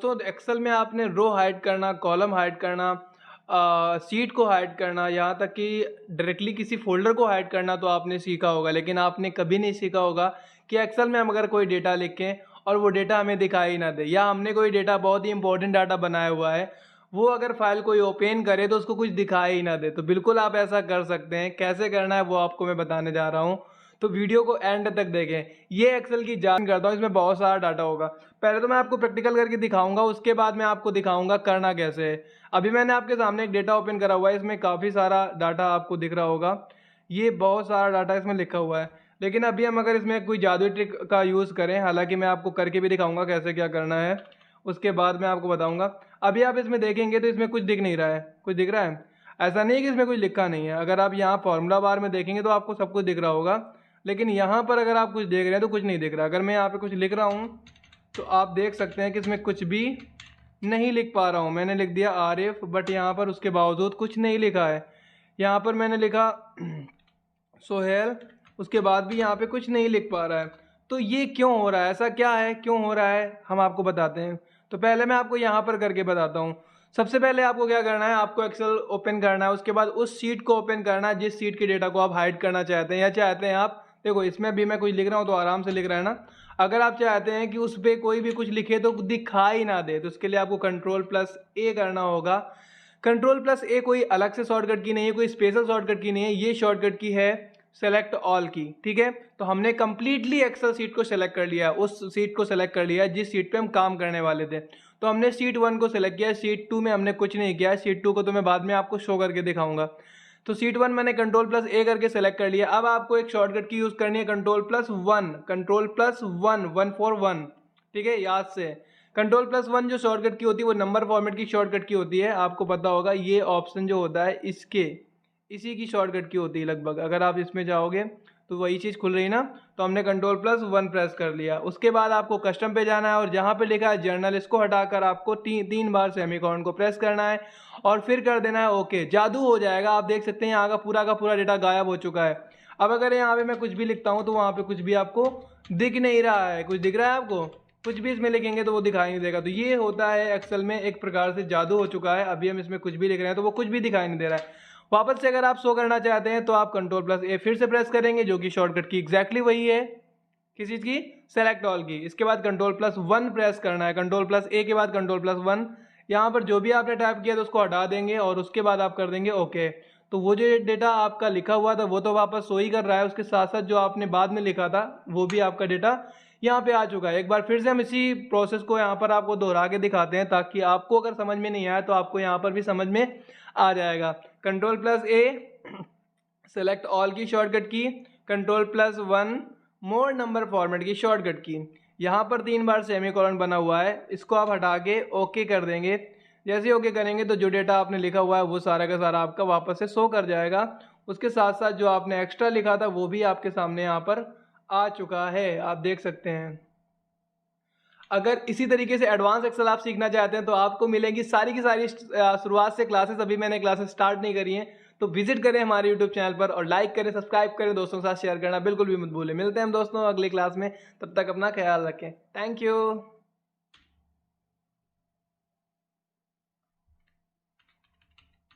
दोस्तों एक्सेल में आपने रो हाइड करना, कॉलम हाइड करना, शीट को हाइड करना, यहाँ तक कि डायरेक्टली किसी फोल्डर को हाइड करना तो आपने सीखा होगा, लेकिन आपने कभी नहीं सीखा होगा कि एक्सेल में हम अगर कोई डेटा लिखें और वो डेटा हमें दिखाई ना दे, या हमने कोई डेटा बहुत ही इंपॉर्टेंट डाटा बनाया हुआ है, वो अगर फाइल कोई ओपन करे तो उसको कुछ दिखाई ही ना दे। तो बिल्कुल आप ऐसा कर सकते हैं। कैसे करना है वो आपको मैं बताने जा रहा हूँ, तो वीडियो को एंड तक देखें। ये एक्सेल की जान करता हूँ, इसमें बहुत सारा डाटा होगा। पहले तो मैं आपको प्रैक्टिकल करके दिखाऊंगा, उसके बाद मैं आपको दिखाऊंगा करना कैसे है। अभी मैंने आपके सामने एक डेटा ओपन करा हुआ है, इसमें काफ़ी सारा डाटा आपको दिख रहा होगा। ये बहुत सारा डाटा इसमें लिखा हुआ है, लेकिन अभी हम अगर इसमें कोई जादुई ट्रिक का यूज़ करें, हालांकि मैं आपको करके भी दिखाऊंगा कैसे क्या करना है, उसके बाद मैं आपको बताऊंगा। अभी आप इसमें देखेंगे तो इसमें कुछ दिख नहीं रहा है। कुछ दिख रहा है? ऐसा नहीं है कि इसमें कुछ लिखा नहीं है। अगर आप यहाँ फॉर्मूला बार में देखेंगे तो आपको सब कुछ दिख रहा होगा, लेकिन यहाँ पर अगर आप कुछ देख रहे हैं तो कुछ नहीं दिख रहा। अगर मैं यहाँ पे कुछ लिख रहा हूँ तो आप देख सकते हैं कि इसमें कुछ भी नहीं लिख पा रहा हूँ। मैंने लिख दिया RF, बट यहाँ पर उसके बावजूद कुछ नहीं लिखा है। यहाँ पर मैंने लिखा सोहेल, उसके बाद भी यहाँ पे कुछ नहीं लिख पा रहा है। तो ये क्यों हो रहा है? ऐसा क्या है, क्यों हो रहा है, हम आपको बताते हैं। तो पहले मैं आपको यहाँ पर करके बताता हूँ। सबसे पहले आपको क्या करना है, आपको एक्सेल ओपन करना है। उसके बाद उस शीट को ओपन करना है जिस शीट के डेटा को आप हाइड करना चाहते हैं, या चाहते हैं आप, देखो इसमें भी मैं कुछ लिख रहा हूँ तो आराम से लिख रहा है ना। अगर आप चाहते हैं कि उस पर कोई भी कुछ लिखे तो दिखाई ना दे, तो उसके लिए आपको Ctrl+A करना होगा। Ctrl+A कोई अलग से शॉर्टकट की नहीं है, कोई स्पेशल शॉर्टकट की नहीं है, ये शॉर्टकट की है सेलेक्ट ऑल की। ठीक है, तो हमने कंप्लीटली एक्सेल शीट को सेलेक्ट कर लिया, उस शीट को सेलेक्ट कर लिया जिस शीट पे हम काम करने वाले थे। तो हमने शीट 1 को सेलेक्ट किया, शीट 2 में हमने कुछ नहीं किया, शीट 2 को तो मैं बाद में आपको शो करके दिखाऊंगा। तो शीट 1 मैंने Ctrl+A करके सेलेक्ट कर लिया। अब आपको एक शॉर्टकट की यूज करनी है Ctrl+1, Ctrl+1, 1 for 1। ठीक है, याद से Ctrl+1 जो शॉर्टकट की होती है वो नंबर फॉर्मेट की शॉर्टकट की होती है, आपको पता होगा। ये ऑप्शन जो होता है इसी की शॉर्टकट की होती है लगभग। अगर आप इसमें जाओगे तो वही चीज़ खुल रही ना। तो हमने Ctrl+1 प्रेस कर लिया। उसके बाद आपको कस्टम पे जाना है और जहाँ पे लिखा है जर्नल, इसको हटाकर आपको तीन बार सेमीकोलन को प्रेस करना है और फिर कर देना है ओके। जादू हो जाएगा। आप देख सकते हैं यहाँ का पूरा डेटा गायब हो चुका है। अब अगर यहाँ पे मैं कुछ भी लिखता हूँ तो वहाँ पे कुछ भी आपको दिख नहीं रहा है। कुछ दिख रहा है आपको? कुछ भी इसमें लिखेंगे तो वो दिखाई नहीं देगा। तो ये होता है एक्सेल में, एक प्रकार से जादू हो चुका है। अभी हम इसमें कुछ भी लिख रहे हैं तो वो कुछ भी दिखाई नहीं दे रहा है। वापस से अगर आप शो करना चाहते हैं तो आप Ctrl+A फिर से प्रेस करेंगे, जो कि शॉर्टकट की एग्जैक्टली वही है, किस चीज़ की? सेलेक्ट ऑल की। इसके बाद Ctrl+1 प्रेस करना है, Ctrl+A के बाद Ctrl+1। यहाँ पर जो भी आपने टाइप किया तो उसको हटा देंगे और उसके बाद आप कर देंगे ओके। तो वो जो डेटा आपका लिखा हुआ था वो तो वापस शो ही कर रहा है, उसके साथ साथ जो आपने बाद में लिखा था वो भी आपका डेटा यहाँ पे आ चुका है। एक बार फिर से हम इसी प्रोसेस को यहाँ पर आपको दोहरा के दिखाते हैं, ताकि आपको अगर समझ में नहीं आया तो आपको यहाँ पर भी समझ में आ जाएगा। Ctrl+A सेलेक्ट ऑल की शॉर्टकट की, Ctrl+1 मोर नंबर फॉर्मेट की शॉर्टकट की। यहाँ पर 3 बार सेमीकोलन बना हुआ है, इसको आप हटा के ओके कर देंगे। जैसे ओके करेंगे तो जो डेटा आपने लिखा हुआ है वो सारा का सारा आपका वापस से शो कर जाएगा। उसके साथ साथ जो आपने एक्स्ट्रा लिखा था वो भी आपके सामने यहाँ पर आ चुका है, आप देख सकते हैं। अगर इसी तरीके से एडवांस एक्सेल आप सीखना चाहते हैं तो आपको मिलेंगी सारी की सारी शुरुआत से क्लासेस। अभी मैंने क्लासेस स्टार्ट नहीं करी हैं, तो विजिट करें हमारे यूट्यूब चैनल पर और लाइक करें, सब्सक्राइब करें, दोस्तों के साथ शेयर करना बिल्कुल भी मत भूलें। मिलते हैं हम दोस्तों अगली क्लास में, तब तक अपना ख्याल रखें। Thank you.